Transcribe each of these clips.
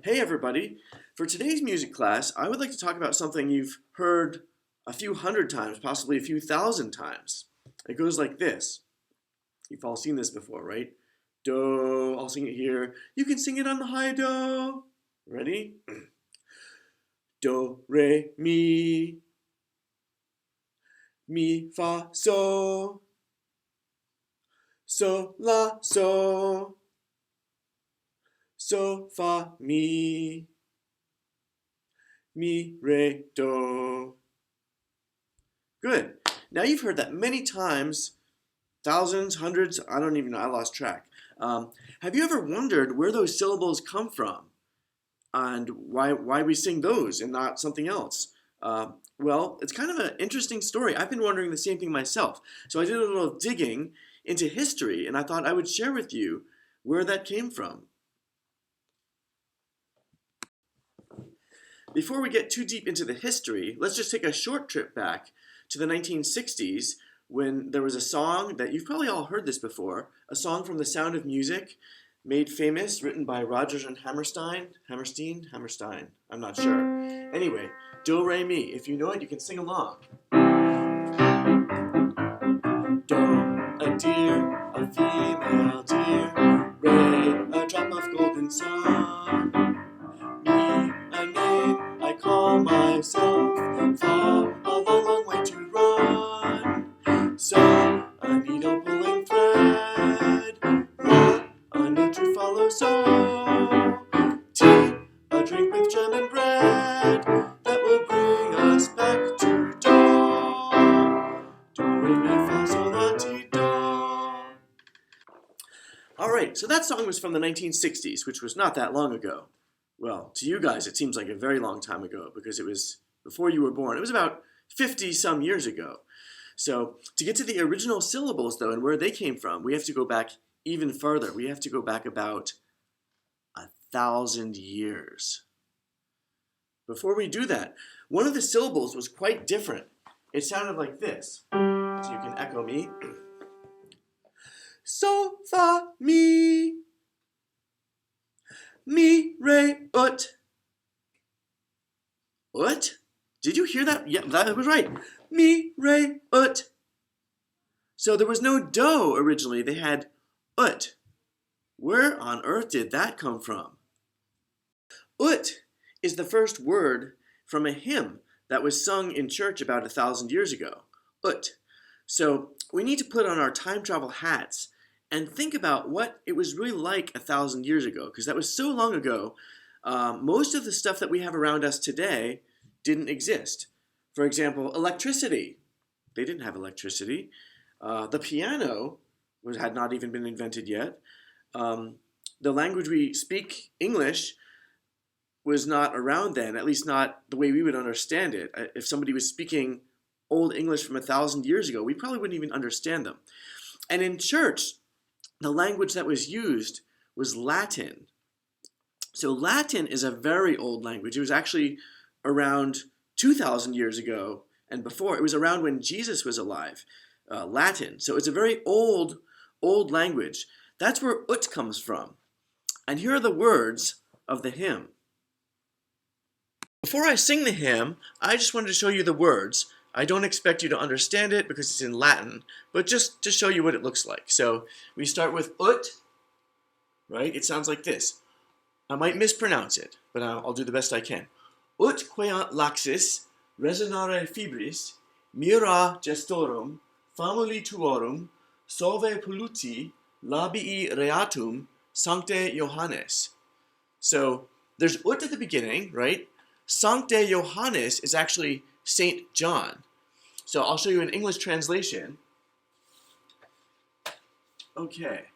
Hey everybody! For today's music class, I would like to talk about something you've heard a few hundred times, possibly a few thousand times. It goes like this. You've all seen this before, right? Do, I'll sing it here. You can sing it on the high do. Ready? Do, re, mi, fa, so, la, so, fa, mi, re, do. Good. Now you've heard that many times, thousands, hundreds, I don't even know, I lost track. Have you ever wondered where those syllables come from and why we sing those and not something else? Well, it's kind of an interesting story. I've been wondering the same thing myself. So I did a little digging into history and I thought I would share with you where that came from. Before we get too deep into the history, let's just take a short trip back to the 1960s when there was a song that you've probably all heard this before, a song from The Sound of Music, made famous, written by Rodgers and Hammerstein, I'm not sure. Anyway, do, re, mi. If you know it, you can sing along. Do, a deer, a female deer, re, a drop of golden sun, mi, a name I call myself, fa, a long, long way to run, so, a needle pulling thread, la, a note to follow, so, tea, a drink with jam and bread, that will bring us back to do, do, re, mi, fa, sol, la, ti, do. Alright, so that song was from the 1960s, which was not that long ago. Well, to you guys, it seems like a very long time ago because it was before you were born. It was about 50 some years ago. So to get to the original syllables, though, and where they came from, we have to go back even further. We have to go back about 1,000 years. Before we do that, one of the syllables was quite different. It sounded like this. So you can echo me. So, fa, mi, re, ut. Ut? Did you hear that? Yeah, that was right. Mi, re, ut. So there was no do originally. They had ut. Where on earth did that come from? Ut is the first word from a hymn that was sung in church about 1,000 years ago. Ut. So we need to put on our time travel hats and think about what it was really like 1,000 years ago, because that was so long ago. Most of the stuff that we have around us today didn't exist. For example, electricity. They didn't have electricity. The piano had not even been invented yet. The language we speak, English, was not around then, at least not the way we would understand it. If somebody was speaking Old English from 1,000 years ago, we probably wouldn't even understand them. And in church, the language that was used was Latin. So Latin is a very old language. It was actually around 2,000 years ago and before. It was around when Jesus was alive, Latin. So it's a very old language. That's where ut comes from. And here are the words of the hymn. Before I sing the hymn, I just wanted to show you the words. I don't expect you to understand it because it's in Latin, but just to show you what it looks like. So we start with ut, right? It sounds like this. I might mispronounce it, but I'll do the best I can. Ut queant laxis, resonare fibris, mira gestorum, famuli tuorum, solve polluti, labii reatum, sancte Johannes. So there's ut at the beginning, right? Sancte Johannes is actually Saint John. So I'll show you an English translation. Okay.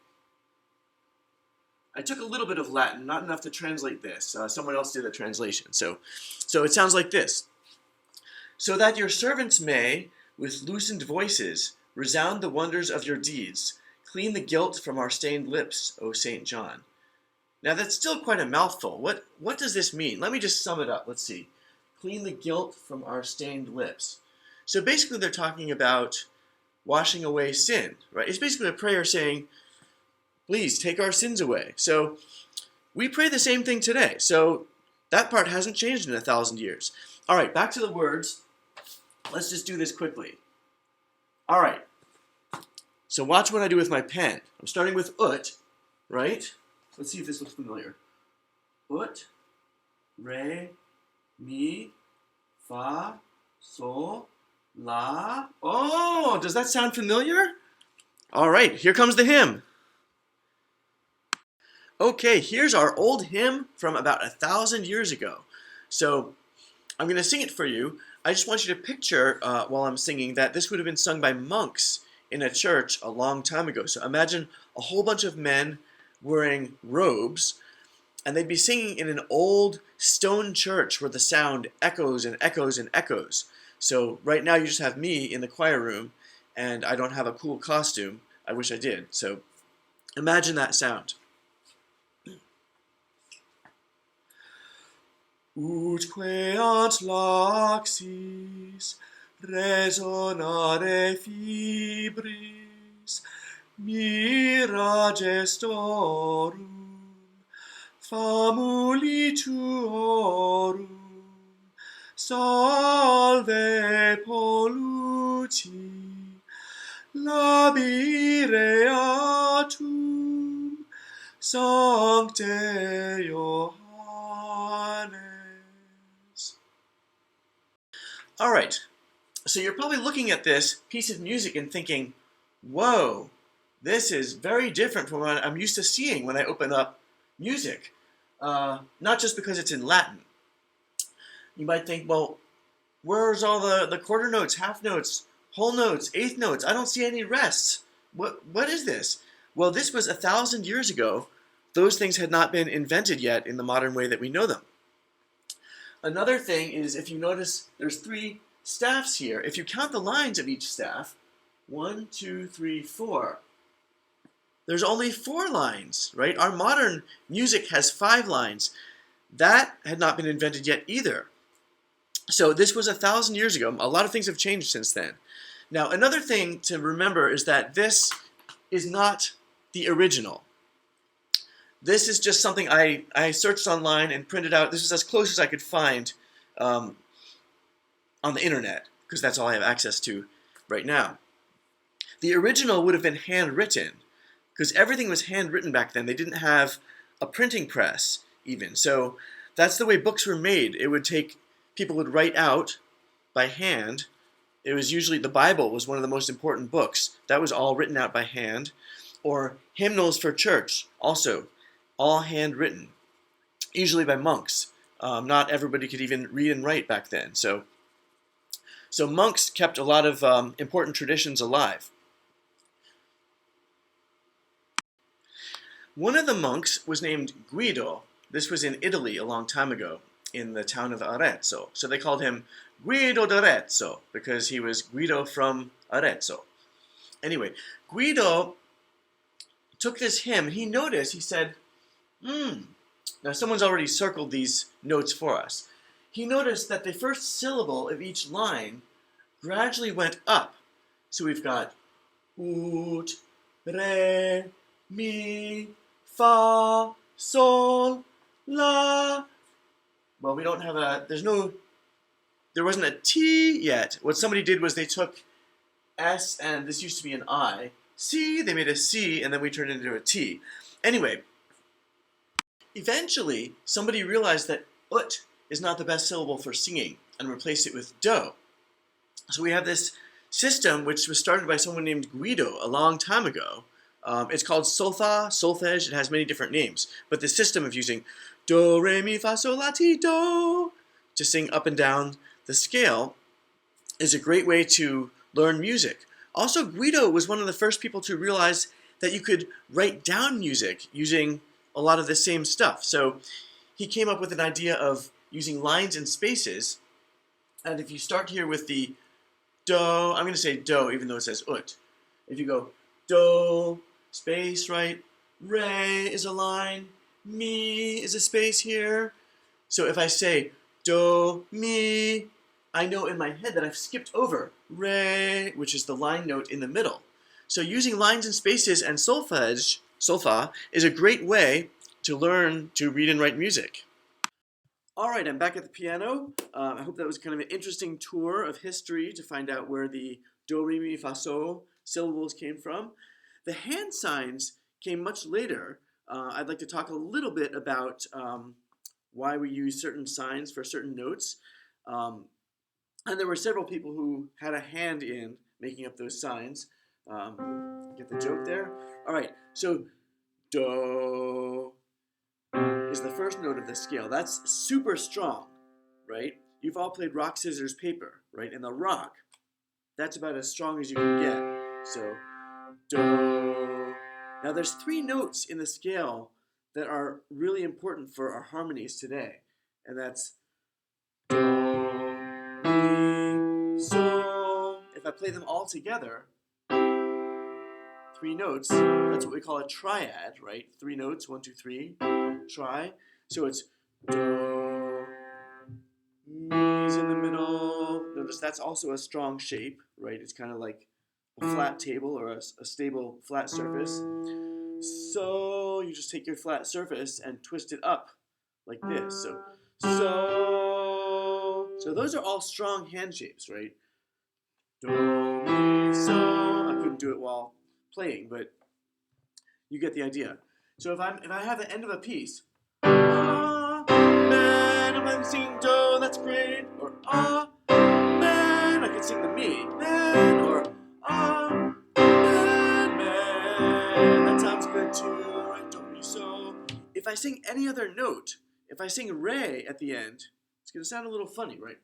I took a little bit of Latin, not enough to translate this. Someone else did a translation. So it sounds like this. So that your servants may, with loosened voices, resound the wonders of your deeds, clean the guilt from our stained lips, O Saint John. Now that's still quite a mouthful. What does this mean? Let me just sum it up. Let's see. Clean the guilt from our stained lips. So basically they're talking about washing away sin, right? It's basically a prayer saying, please take our sins away. So We pray the same thing today. So that part hasn't changed in 1,000 years. All right, back to the words. Let's just do this quickly. All right. So watch what I do with my pen. I'm starting with ut, right? Let's see if this looks familiar. Ut, re, mi, fa, sol, la. Oh, does that sound familiar? All right, here comes the hymn. Okay, here's our old hymn from about 1,000 years ago. So I'm going to sing it for you. I just want you to picture while I'm singing that this would have been sung by monks in a church a long time ago. So imagine a whole bunch of men wearing robes, and they'd be singing in an old stone church where the sound echoes and echoes and echoes. So right now you just have me in the choir room, and I don't have a cool costume. I wish I did. So imagine that sound. Utqueant laxis resonare fibris mira gestorum famuli tuorum salve polluti labireatum sancte Johannes. All right, so you're probably looking at this piece of music and thinking, whoa, this is very different from what I'm used to seeing when I open up music. Not just because it's in Latin. You might think, well, where's all the quarter notes, half notes, whole notes, eighth notes? I don't see any rests. What is this? Well, this was 1,000 years ago. Those things had not been invented yet in the modern way that we know them. Another thing is, if you notice, there's 3 staffs here. If you count the lines of each staff, 1, 2, 3, 4. There's only 4 lines, right? Our modern music has 5 lines. That had not been invented yet either. So this was 1,000 years ago. A lot of things have changed since then. Now, another thing to remember is that this is not the original. This is just something I searched online and printed out. This is as close as I could find on the internet, because that's all I have access to right now. The original would have been handwritten, because everything was handwritten back then. They didn't have a printing press even. So that's the way books were made. It would take, people would write out by hand. It was usually, the Bible was one of the most important books. That was all written out by hand. Or hymnals for church, also all handwritten, usually by monks. Not everybody could even read and write back then. So monks kept a lot of important traditions alive. One of the monks was named Guido. This was in Italy a long time ago, in the town of Arezzo. So they called him Guido d'Arezzo, because he was Guido from Arezzo. Anyway, Guido took this hymn. He noticed, he said, Now someone's already circled these notes for us. He noticed that the first syllable of each line gradually went up. So we've got ut, re, mi, fa, sol, la. Well, we don't have there wasn't a T yet. What somebody did was they took S, and this used to be an I. C, they made a C, and then we turned it into a T. Anyway, eventually, somebody realized that ut is not the best syllable for singing, and replaced it with do. So we have this system which was started by someone named Guido a long time ago. It's called solfa, solfege. It has many different names. But the system of using do, re, mi, fa, sol, la, ti, do to sing up and down the scale is a great way to learn music. Also, Guido was one of the first people to realize that you could write down music using a lot of the same stuff. So he came up with an idea of using lines and spaces. And if you start here with the do, I'm going to say do even though it says ut. If you go do, space, right? Re is a line. Mi is a space here. So if I say do, mi, I know in my head that I've skipped over re, which is the line note in the middle. So using lines and spaces and solfege, solfa, is a great way to learn to read and write music. Alright, I'm back at the piano. I hope that was kind of an interesting tour of history to find out where the do, re, mi, fa, sol syllables came from. The hand signs came much later. I'd like to talk a little bit about why we use certain signs for certain notes. And there were several people who had a hand in making up those signs. Get the joke there? Alright, so do is the first note of the scale. That's super strong, right? You've all played rock, scissors, paper, right? And the rock, that's about as strong as you can get. So, do. Now there's 3 notes in the scale that are really important for our harmonies today. And that's do, mi, sol. If I play them all together, 3 notes, that's what we call a triad, right? 3 notes, 1, 2, 3, try. So it's do, mi's in the middle. Notice that's also a strong shape, right? It's kind of like a flat table or a stable flat surface. So you just take your flat surface and twist it up like this. So those are all strong hand shapes, right? Do, mi, sol. I couldn't do it while playing, but you get the idea. So if I have the end of a piece, man, I'm singing do, that's great. Or man, I can sing the mi, man, or man, that sounds good too. Right, do, mi, so. If I sing any other note, if I sing re at the end, it's gonna sound a little funny, right?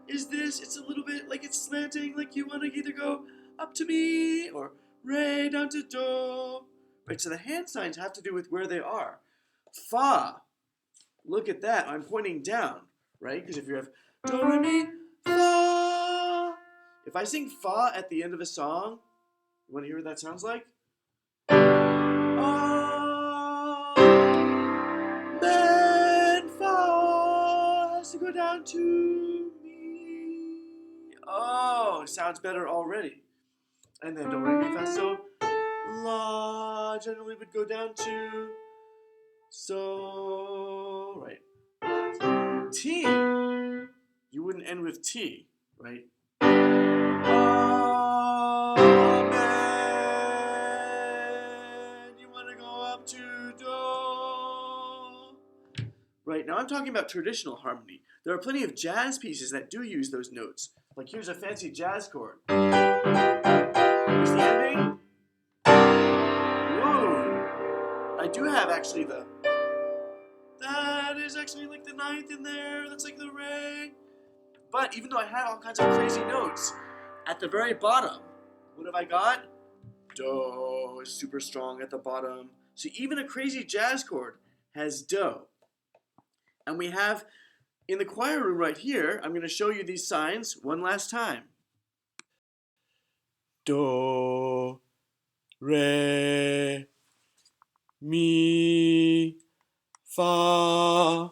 Is this, it's a little bit like it's slanting, like you want to either go up to mi or re down to do. Right, so the hand signs have to do with where they are. Fa, look at that, I'm pointing down, right? Because if you have do, re, mi, fa. If I sing fa at the end of a song, you want to hear what that sounds like? Then fa has to go down to oh, sounds better already. And then do, re, mi, fa, sol, la generally would go down to so, right? T, you wouldn't end with T, right? Amen. You want to go up to do. Right, now I'm talking about traditional harmony. There are plenty of jazz pieces that do use those notes. Like here's a fancy jazz chord. Here's the ending. Whoa! I do have actually that is actually like the 9th in there. That's like the re. But even though I had all kinds of crazy notes, at the very bottom, what have I got? Do is super strong at the bottom. So even a crazy jazz chord has do. And we have in the choir room right here, I'm going to show you these signs one last time. Do, re, mi, fa,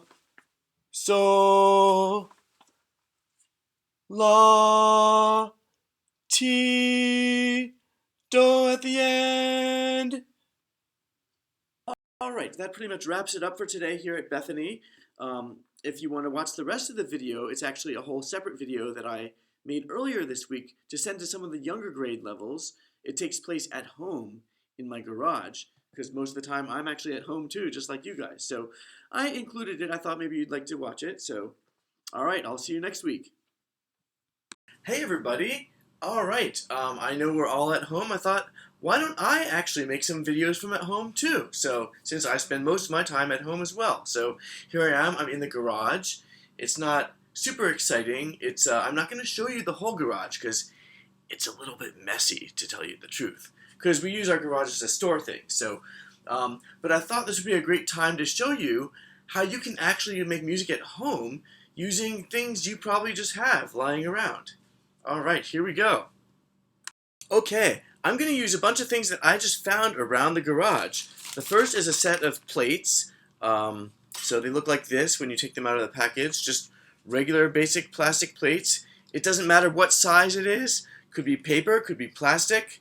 sol, la, ti, do at the end. Alright, that pretty much wraps it up for today here at Bethany. If you want to watch the rest of the video, it's actually a whole separate video that I made earlier this week to send to some of the younger grade levels. It takes place at home in my garage, because most of the time I'm actually at home too, just like you guys. So I included it. I thought maybe you'd like to watch it. So, alright, I'll see you next week. Hey everybody! Alright, I know we're all at home. I thought, why don't I actually make some videos from at home too? So, since I spend most of my time at home as well. So, here I am, I'm in the garage. It's not super exciting. I'm not going to show you the whole garage because it's a little bit messy, to tell you the truth. Because we use our garages to store things. So, but I thought this would be a great time to show you how you can actually make music at home using things you probably just have lying around. Alright, here we go. Okay, I'm going to use a bunch of things that I just found around the garage. The first is a set of plates. So they look like this when you take them out of the package. Just regular basic plastic plates. It doesn't matter what size it is. Could be paper, could be plastic.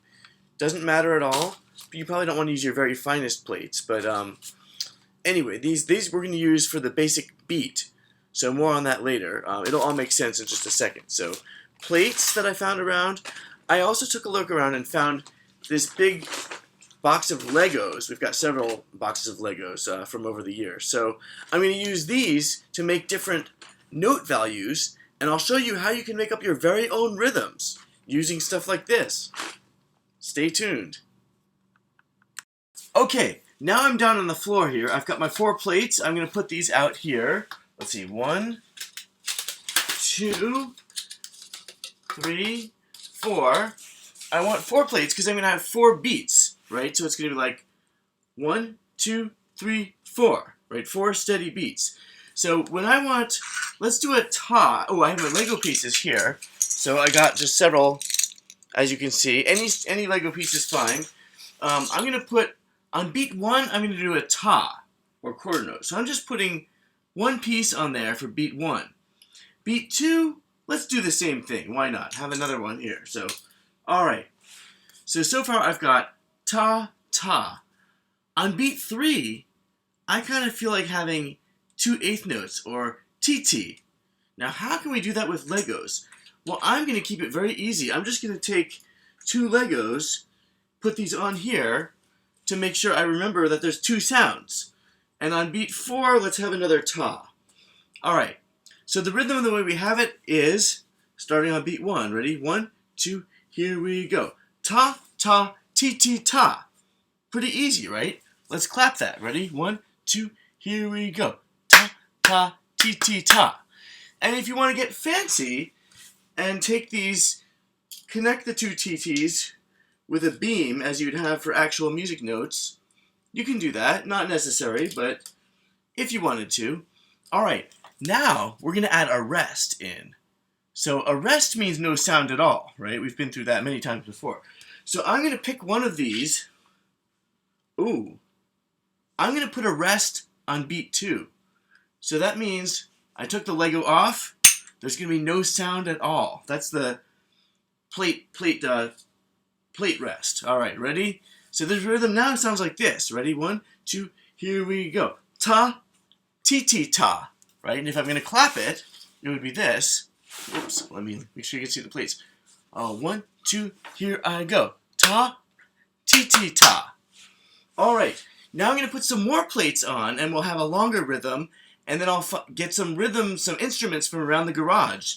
Doesn't matter at all. But you probably don't want to use your very finest plates. But anyway, these we're going to use for the basic beat. So more on that later. It'll all make sense in just a second. So plates that I found around. I also took a look around and found this big box of Legos. We've got several boxes of Legos from over the years. So I'm going to use these to make different note values, and I'll show you how you can make up your very own rhythms using stuff like this. Stay tuned. Okay, now I'm down on the floor here. I've got my 4 plates. I'm going to put these out here. Let's see, 1, 2, 3, 4. I want 4 plates because I'm going to have 4 beats, right? So it's going to be like 1, 2, 3, 4, right? 4 steady beats. So when I want, let's do a ta. Oh, I have my Lego pieces here. So I got just several, as you can see. Any Lego piece is fine. I'm going to put, on beat 1, I'm going to do a ta, or quarter note. So I'm just putting 1 piece on there for beat 1. Beat 2, let's do the same thing. Why not? Have another one here. So, alright. So far I've got ta, ta. On beat 3, I kind of feel like having 2 eighth notes, or TT. Now how can we do that with Legos? Well, I'm going to keep it very easy. I'm just going to take 2 Legos, put these on here, to make sure I remember that there's 2 sounds. And on beat 4, let's have another ta. Alright, so the rhythm, the way we have it is, starting on beat 1. Ready? 1, 2, here we go. Ta, ta, ti, ti, ta. Pretty easy, right? Let's clap that. Ready? 1, 2, here we go. Ta, ta, ti, ti, ta. And if you want to get fancy and take these, connect the 2 TTs with a beam as you'd have for actual music notes, you can do that. Not necessary, but if you wanted to. Alright, now we're going to add a rest in. So a rest means no sound at all, right? We've been through that many times before. So I'm going to pick one of these. Ooh. I'm going to put a rest on beat 2. So that means I took the Lego off. There's going to be no sound at all. That's the plate rest. Alright, ready? So this rhythm now sounds like this. Ready? 1, 2, here we go. Ta, ti, ti, ta. Right? And if I'm going to clap it, it would be this. Oops, let me make sure you can see the plates. 1, 2, here I go. Ta, ti, ti, ta. Alright, now I'm going to put some more plates on, and we'll have a longer rhythm, and then I'll get some rhythm, some instruments from around the garage.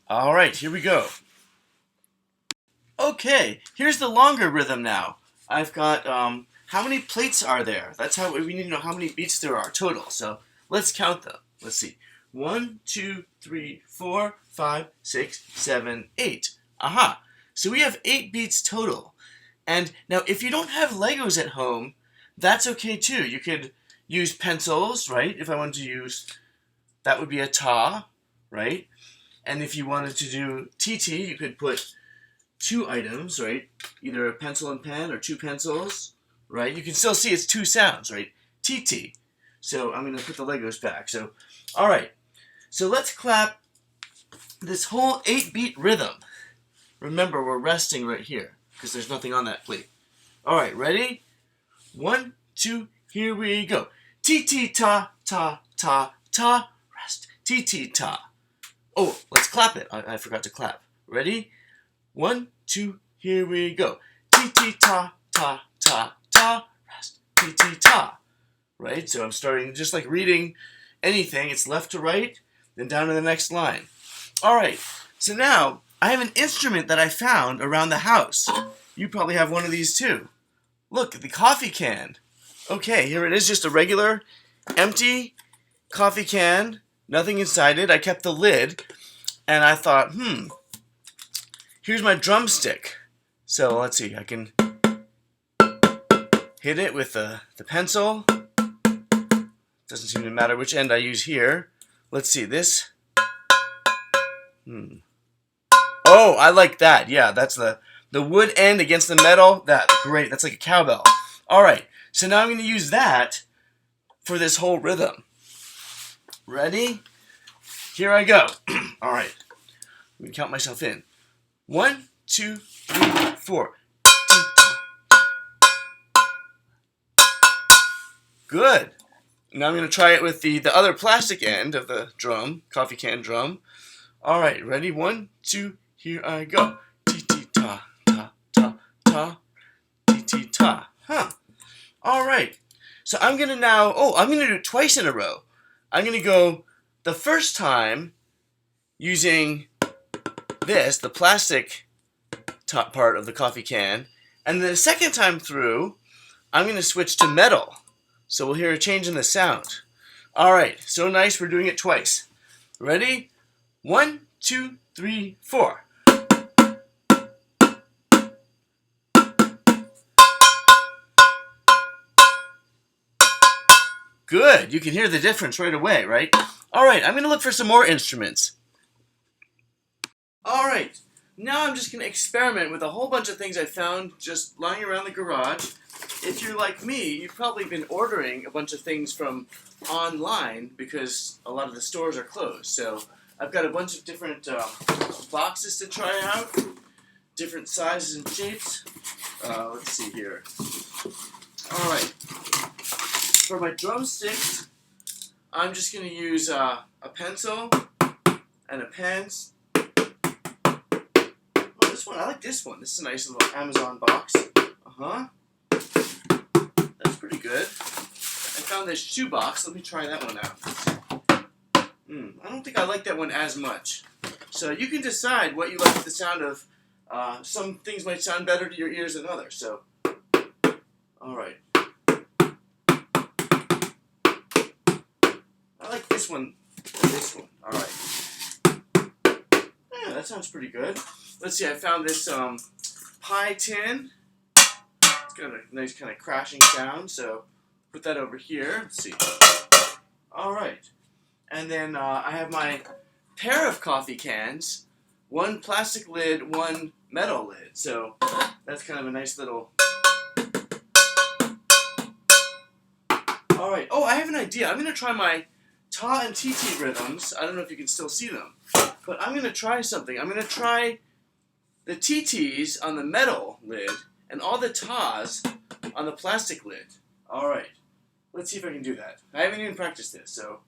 Alright, here we go. Okay, here's the longer rhythm now. I've got, how many plates are there? That's how we need to know how many beats there are total. So let's count them. Let's see. 1, 2, 3, 4, 5, 6, 7, 8. Aha. So we have 8 beats total. And now if you don't have Legos at home, that's okay too. You could use pencils, right? If I wanted to use, that would be a ta, right? And if you wanted to do TT, you could put 2 items, right? Either a pencil and pen or 2 pencils, right? You can still see it's 2 sounds, right? TT. So I'm going to put the Legos back. So, alright. So let's clap this whole 8-beat rhythm. Remember, we're resting right here because there's nothing on that plate. Alright, ready? 1, 2, here we go. TT ta ta ta ta, rest. TT ta. Oh, let's clap it. I forgot to clap. Ready? 1, 2, here we go. Ti ta ta ta ta, rest. Ti ta. Right? So I'm starting just like reading anything. It's left to right, then down to the next line. Alright, so now I have an instrument that I found around the house. You probably have one of these too. Look, the coffee can. Okay, here it is, just a regular, empty coffee can. Nothing inside it. I kept the lid, and I thought, here's my drumstick. So let's see, I can hit it with the pencil. Doesn't seem to matter which end I use here. Let's see, this. Oh, I like that. Yeah, that's the wood end against the metal. That's great. That's like a cowbell. Alright, so now I'm going to use that for this whole rhythm. Ready? Here I go. Alright, let me count myself in. 1, 2, 3, 4. Good. Now I'm going to try it with the other plastic end of the drum, coffee can drum. All right, ready? 1, 2, here I go. Ti-ti-ta, ta, ta, ta, ti-ti-ta. Huh. All right. So I'm going to now, I'm going to do it twice in a row. I'm going to go the first time using this, the plastic top part of the coffee can, and then the second time through, I'm going to switch to metal. So we'll hear a change in the sound. All right, so nice, we're doing it twice. Ready? 1, 2, 3, 4. Good, you can hear the difference right away, right? All right, I'm going to look for some more instruments. All right, now I'm just going to experiment with a whole bunch of things I found just lying around the garage. If you're like me, you've probably been ordering a bunch of things from online because a lot of the stores are closed. So I've got a bunch of different boxes to try out, different sizes and shapes. Let's see here. All right. For my drumsticks, I'm just going to use a pencil and a pen. Oh, this one, I like this one. This is a nice little Amazon box. That's pretty good. I found this shoebox. Let me try that one out. I don't think I like that one as much. So you can decide what you like with the sound of. Some things might sound better to your ears than others. So, all right. I like this one and this one. All right. Yeah, that sounds pretty good. Let's see. I found this pie tin. It's got a nice kind of crashing sound. So put that over here. Let's see. All right. And then I have my pair of coffee cans. One plastic lid, one metal lid. So that's kind of a nice little... All right. Oh, I have an idea. I'm going to try my ta and ti-ti rhythms. I don't know if you can still see them. But I'm going to try something. I'm going to try the ti-tis on the metal lid and all the tas on the plastic lid. All right. Let's see if I can do that. I haven't even practiced this, so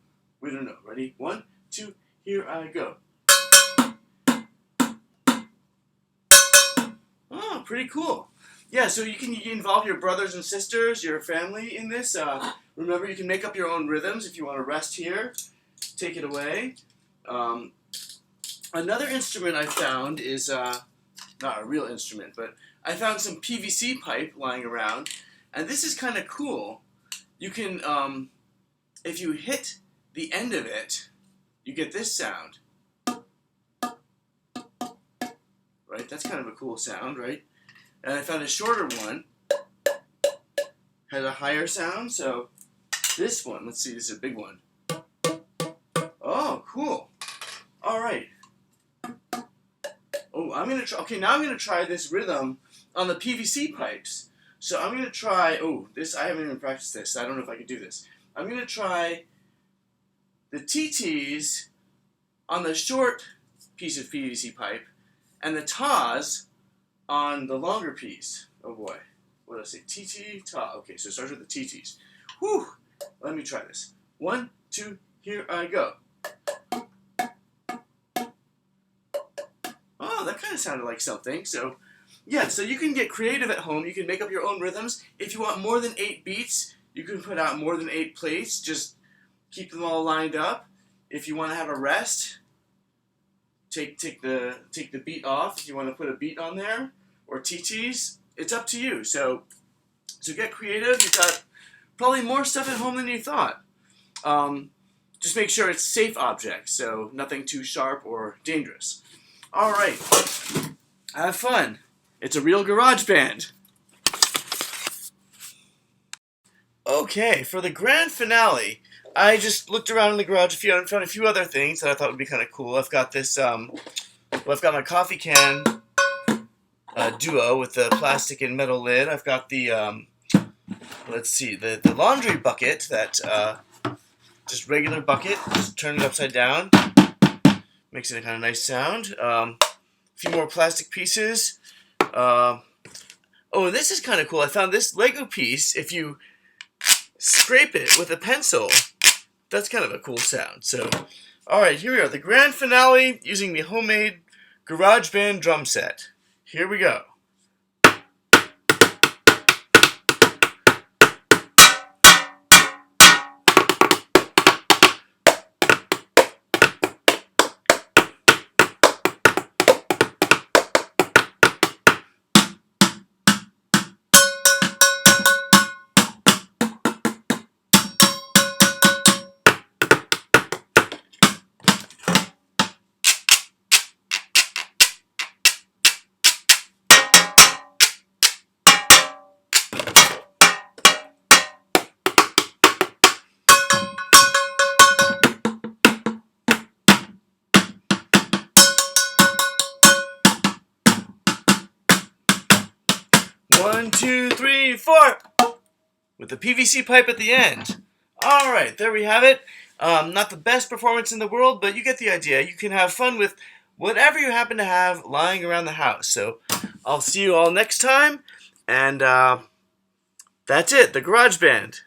we don't know. Ready? 1, 2, here I go. Oh, pretty cool. Yeah, so you can involve your brothers and sisters, your family in this. Remember, you can make up your own rhythms if you want to rest here. Take it away. Another instrument I found is, not a real instrument, but I found some PVC pipe lying around. And this is kind of cool. You can, if you hit the end of it, you get this sound. Right? That's kind of a cool sound, right? And I found a shorter one. Has a higher sound, so this one, let's see, this is a big one. Oh, cool. All right. Oh, I'm gonna try. Okay, now I'm gonna try this rhythm on the PVC pipes. So I'm gonna try. Oh, this I haven't even practiced this. So I don't know if I can do this. I'm gonna try the ti-tis on the short piece of PVC pipe, and the tas on the longer piece. Oh boy, what did I say? Ti-ti, ta. Okay, so it starts with the ti-tis. Whew. Let me try this. 1, 2, here I go. Oh, that kind of sounded like something. So, yeah, so you can get creative at home. You can make up your own rhythms. If you want more than 8 beats, you can put out more than 8 plates. Just keep them all lined up. If you want to have a rest, take the beat off. If you want to put a beat on there or ti-tis, it's up to you. So get creative. You've got probably more stuff at home than you thought. Just make sure it's safe objects, so nothing too sharp or dangerous. All right, have fun. It's a real garage band. Okay, for the grand finale, I just looked around in the garage and found a few other things that I thought would be kind of cool. I've got this, I've got my coffee can duo with the plastic and metal lid. I've got the, let's see, the laundry bucket, that just regular bucket, just turn it upside down, makes it a kind of nice sound. few more plastic pieces. Oh, and this is kind of cool. I found this Lego piece. If you scrape it with a pencil, that's kind of a cool sound. So, alright, here we are. The grand finale using the homemade GarageBand drum set. Here we go. One, two, three, four! With the PVC pipe at the end. Alright, there we have it. Not the best performance in the world, but you get the idea. You can have fun with whatever you happen to have lying around the house. So, I'll see you all next time, and that's it, the GarageBand.